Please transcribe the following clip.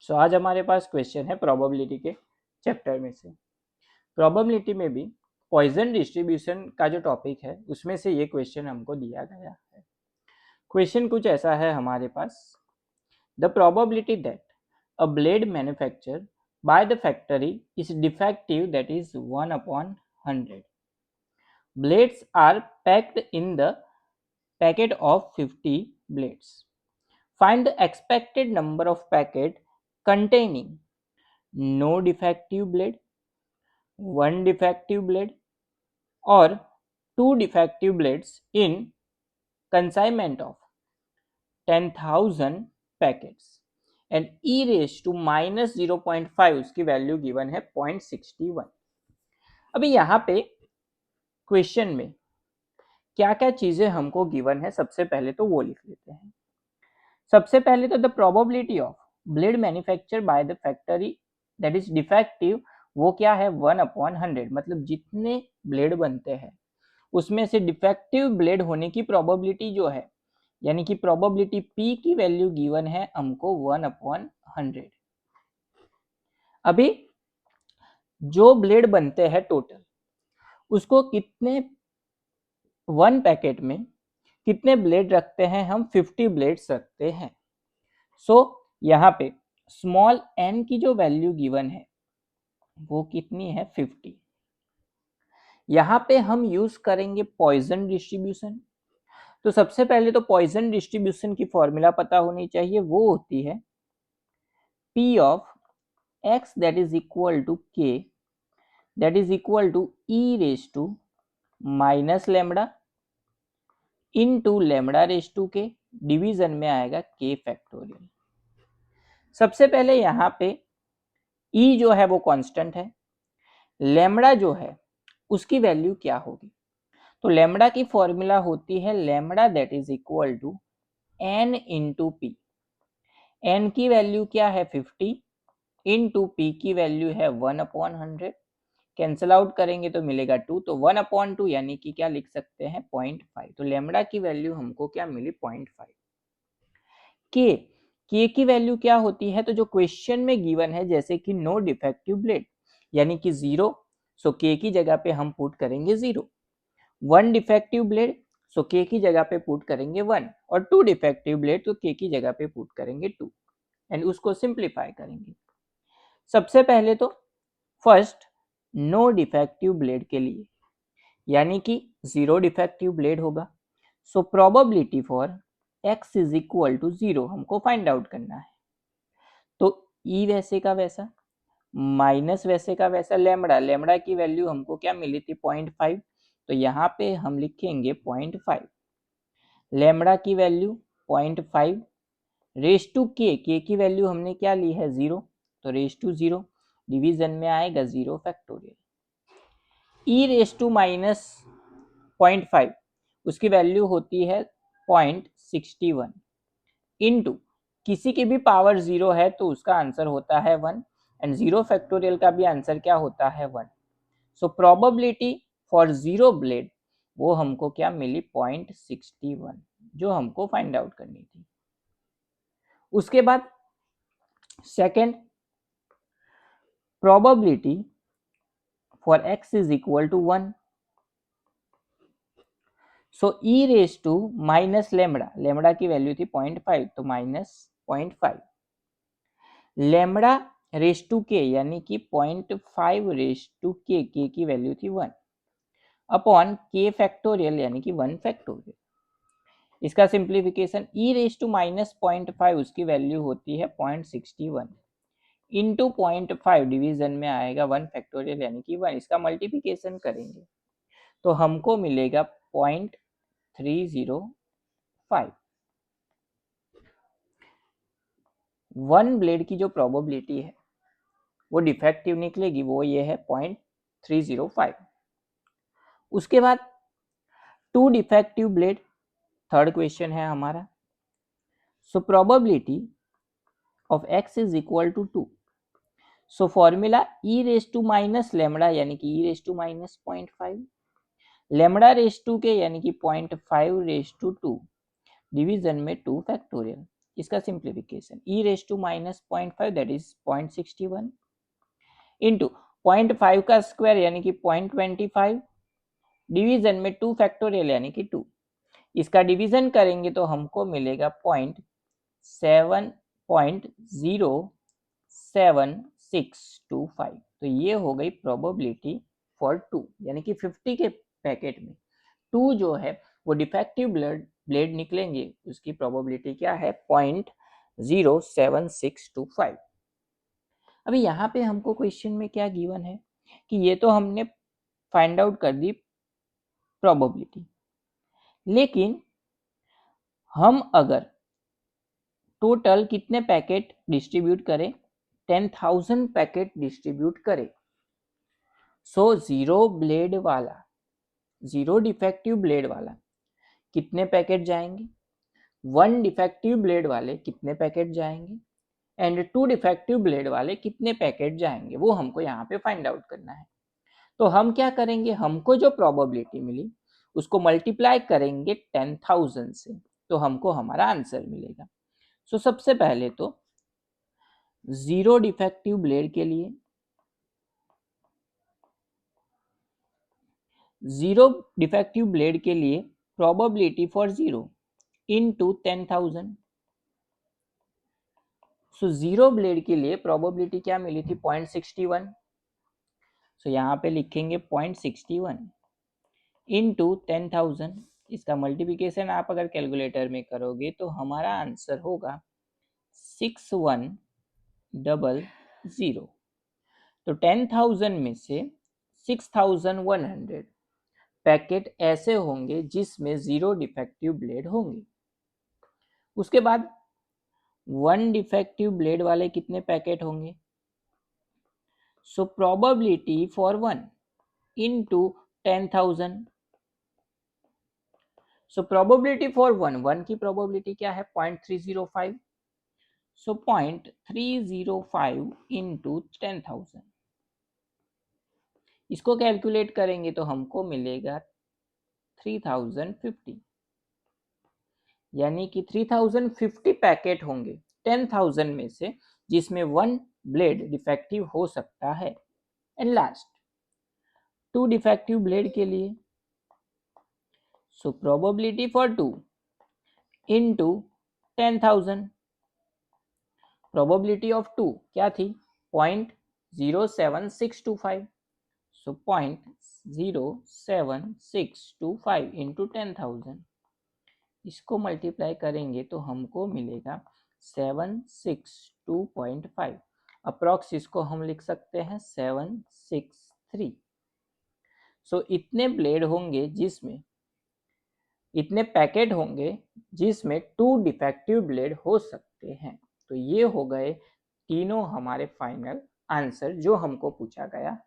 सो आज हमारे पास क्वेश्चन है प्रोबेबिलिटी के चैप्टर में से। प्रोबेबिलिटी में भी पॉइजन डिस्ट्रीब्यूशन का जो टॉपिक है उसमें से ये क्वेश्चन हमको दिया गया है। क्वेश्चन कुछ ऐसा है हमारे पास, the probability that a blade manufacture by the factory is defective that is 1/100. Blades are packed in the packet of 50 blades. Find the expected number of packet containing no defective blade, one defective blade, or two defective blades in consignment of 10,000 packets and e raise to -0.5 उसकी value given है 0.61। अभी यहाँ पे question में क्या क्या चीजें हमको गिवन है, सबसे पहले तो वो लिख लेते हैं। सबसे पहले तो the probability of blade manufacture by the factory that is defective, वो क्या है 1/100, मतलब जितने ब्लेड बनते हैं उसमें से डिफेक्टिव ब्लेड होने की प्रोबेबिलिटी जो है, यानी कि प्रोबेबिलिटी P की वैल्यू गिवन है हमको 1/100। अभी जो ब्लेड बनते हैं टोटल, उसको कितने, वन पैकेट में कितने ब्लेड रखते हैं हम, 50 ब्लेड्स रखते हैं। सो यहाँ पे स्मॉल n की जो वैल्यू गिवन है वो कितनी है 50। यहाँ पे हम यूज करेंगे पॉइजन डिस्ट्रीब्यूशन। तो सबसे पहले तो पॉइजन डिस्ट्रीब्यूशन की फॉर्मूला पता होनी चाहिए, वो होती है P of x that is equal to k that is equal to e raised to minus lambda into lambda raise to k, division में आएगा k फैक्टोरियल। सबसे पहले यहाँ पे e जो है वो कांस्टेंट है, लैम्बडा जो है उसकी वैल्यू क्या होगी, तो लैम्बडा की फॉर्मूला होती है lambda that is equal to n into P. n की वैल्यू क्या है 50 इंटू पी की वैल्यू है 1/100। कैंसल आउट करेंगे तो मिलेगा 2, तो 1/2 यानी कि क्या लिख सकते हैं 0.5। तो लैम्बडा की वैल्यू हमको क्या मिली 0.5। के की वैल्यू क्या होती है, तो जो क्वेश्चन में गिवन है जैसे कि नो डिफेक्टिव ब्लेड यानी कि 0, सो के की जगह पे हम पुट करेंगे 0। वन डिफेक्टिव ब्लेड, सो के की जगह पे पुट करेंगे 1, और टू डिफेक्टिव ब्लेड तो के की जगह पे पुट करेंगे 2 एंड उसको सिंप्लीफाई करेंगे। सबसे पहले तो फर्स्ट नो डिफेक्टिव ब्लेड के लिए, यानी कि 0 डिफेक्टिव ब्लेड होगा। So probability for x is equal to 0 हमको फाइंड आउट करना है। तो e वैसे का वैसा माइनस वैसे का वैसा लैम्बडा, लैम्बडा की वैल्यू हमको क्या मिली थी 0.5, तो यहाँ पे हम लिखेंगे 0.5। लैम्बडा की वैल्यू 0.5 रेज टू के की वैल्यू हमने क्या ली है 0, तो रेज टू 0, डिवीजन में आएगा 0 factorial. e raise to minus 0.5 उसकी वैल्यू होती है 0.61 इंटू किसी की भी पावर 0 है तो उसका आंसर होता है 1, एंड 0 फैक्टोरियल का भी आंसर क्या होता है 1। सो प्रोबेबिलिटी फॉर 0 ब्लेड वो हमको क्या मिली 0.61, जो हमको फाइंड आउट करनी थी। उसके बाद second probability for x is equal to 1, so e raise to minus lambda, lambda की वैल्यू थी 0.5 तो minus 0.5, lambda raise to k यानी कि 0.5 रेज टू के की वैल्यू थी 1 अपॉन के फैक्टोरियल यानी कि 1 फैक्टोरियल। इसका simplification e raise to minus 0.5 उसकी वैल्यू होती है 0.61 इंटू 0.5, डिवीजन में आएगा 1 फैक्टोरियल यानी कि 1। इसका मल्टीप्लिकेशन करेंगे तो हमको मिलेगा 0.305। वन ब्लेड की जो प्रोबेबिलिटी है वो डिफेक्टिव निकलेगी, वो ये है 0.305। उसके बाद two defective blade, third question है हमारा। So probability of x is equal to 2, so formula e raise to minus lambda यानी कि e raise to minus 0.5, lambda raise to k यानी कि 0.5 रेज टू 2, डिवीजन में 2 फैक्टोरियल। इसका simplification e raise to minus 0.5 that is 0.61 into 0.5 का square यानी कि 0.25 division में 2 फैक्टोरियल यानी कि 2। इसका डिवीजन करेंगे तो हमको मिलेगा 0.70625। तो ये हो गई प्रोबेबिलिटी फॉर 2 यानी कि 50 के पैकेट में 2 जो है वो डिफेक्टिव ब्लेड निकलेंगे, उसकी प्रोबेबिलिटी क्या है 0.07625। अभी यहाँ पे हमको क्वेश्चन में क्या गिवन है कि ये तो हमने फाइंड आउट कर दी प्रोबेबिलिटी, लेकिन हम अगर टोटल कितने पैकेट डिस्ट्रीब्यूट करें 10,000 पैकेट डिस्ट्रीब्यूट करें, सो जीरो डिफेक्टिव ब्लेड वाला कितने पैकेट जाएंगे, 1 डिफेक्टिव ब्लेड वाले कितने पैकेट जाएंगे एंड 2 डिफेक्टिव ब्लेड वाले कितने पैकेट जाएंगे, वो हमको यहाँ पे फाइंड आउट करना है। तो हम क्या करेंगे, हमको जो प्रोबेबिलिटी मिली उसको मल्टीप्लाई करेंगे 10,000 से, तो हमको हमारा आंसर मिलेगा। सो सबसे पहले तो जीरो डिफेक्टिव ब्लेड के लिए probability for 0 into 10,000। So zero blade के लिए प्रोबेबिलिटी क्या मिली थी 0.61। सो यहाँ पे लिखेंगे 0.61 इनटू 10,000। इसका मल्टीप्लिकेशन आप अगर कैलकुलेटर में करोगे तो हमारा आंसर होगा 6100। तो 10,000 में से 6,100 पैकेट ऐसे होंगे जिसमें जीरो डिफेक्टिव ब्लेड होंगे। उसके बाद 1 डिफेक्टिव ब्लेड वाले कितने पैकेट होंगे, सो probability for 1 into 10,000। So probability for 1 की प्रोबेबिलिटी क्या है 0.305। सो 0.305 इनटू 10,000, इसको कैलकुलेट करेंगे तो हमको मिलेगा 3050, यानी कि 3050 पैकेट होंगे 10,000 में से जिसमें 1 ब्लेड डिफेक्टिव हो सकता है। एंड लास्ट 2 डिफेक्टिव ब्लेड के लिए, सो probability for 2 into 10,000। Probability of 2 क्या थी 0.07625। सो 0.07625 इंटू 10,000, इसको मल्टीप्लाई करेंगे तो हमको मिलेगा 762.5। अप्रॉक्स इसको हम लिख सकते हैं 763। सो इतने ब्लेड होंगे जिसमें, इतने पैकेट होंगे जिसमें 2 डिफेक्टिव ब्लेड हो सकते हैं। तो ये हो गए तीनों हमारे फाइनल आंसर जो हमको पूछा गया